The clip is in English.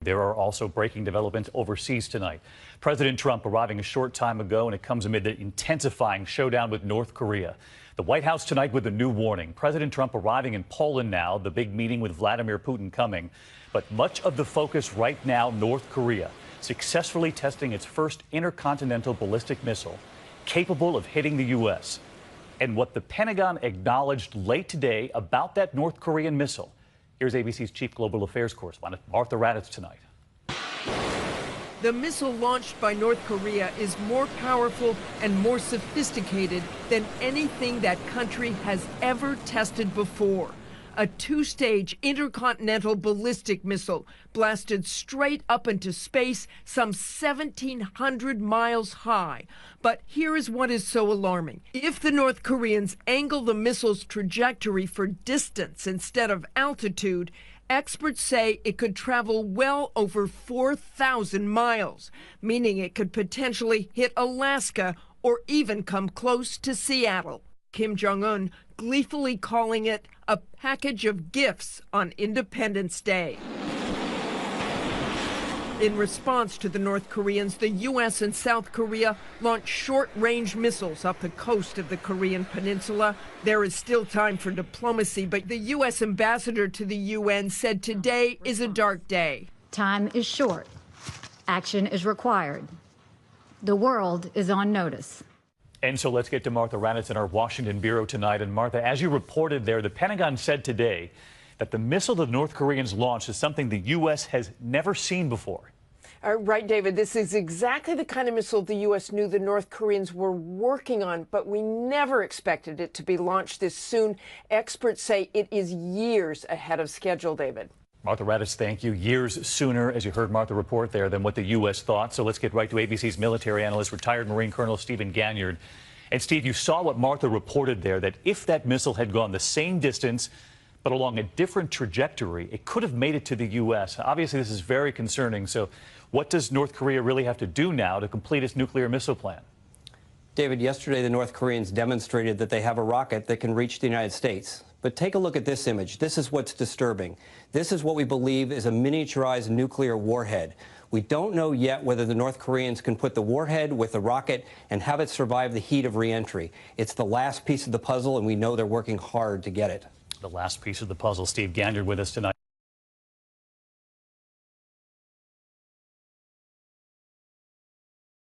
There are also breaking developments overseas tonight. President Trump arriving a short time ago, and it comes amid the intensifying showdown with North Korea. The White House tonight with a new warning. President Trump arriving in Poland now, the big meeting with Vladimir Putin coming. But much of the focus right now, North Korea, successfully testing its first intercontinental ballistic missile, capable of hitting the U.S. And what the Pentagon acknowledged late today about that North Korean missile. Here's ABC's chief global affairs correspondent, Martha Raddatz, tonight. The missile launched by North Korea is more powerful and more sophisticated than anything that country has ever tested before. A two-stage intercontinental ballistic missile blasted straight up into space, some 1,700 miles high. But here is what is so alarming. If the North Koreans angle the missile's trajectory for distance instead of altitude, experts say it could travel well over 4,000 miles, meaning it could potentially hit Alaska or even come close to Seattle. Kim Jong-un gleefully calling it a package of gifts on Independence Day. In response to the North Koreans, the U.S. and South Korea launched short-range missiles off the coast of the Korean peninsula. There is still time for diplomacy, but the U.S. ambassador to the UN said today is a dark day. Time is short. Action is required. The world is on notice. And so let's get to Martha Raddatz in our Washington bureau tonight. And Martha, as you reported there, the Pentagon said today that the missile the North Koreans launched is something the U.S. has never seen before. Right, David. This is exactly the kind of missile the U.S. knew the North Koreans were working on, but we never expected it to be launched this soon. Experts say it is years ahead of schedule, David. Martha Raddatz, thank you. Years sooner, as you heard Martha report there, than what the U.S. thought. So let's get right to ABC's military analyst, retired Marine Colonel Stephen Ganyard. And Steve, you saw what Martha reported there, that if that missile had gone the same distance, but along a different trajectory, it could have made it to the U.S. Obviously, this is very concerning. So what does North Korea really have to do now to complete its nuclear missile plan? David, yesterday the North Koreans demonstrated that they have a rocket that can reach the United States. But take a look at this image. This is what's disturbing. This is what we believe is a miniaturized nuclear warhead. We don't know yet whether the North Koreans can put the warhead with the rocket and have it survive the heat of reentry. It's the last piece of the puzzle, and we know they're working hard to get it. The last piece of the puzzle. Steve Ganyard with us tonight.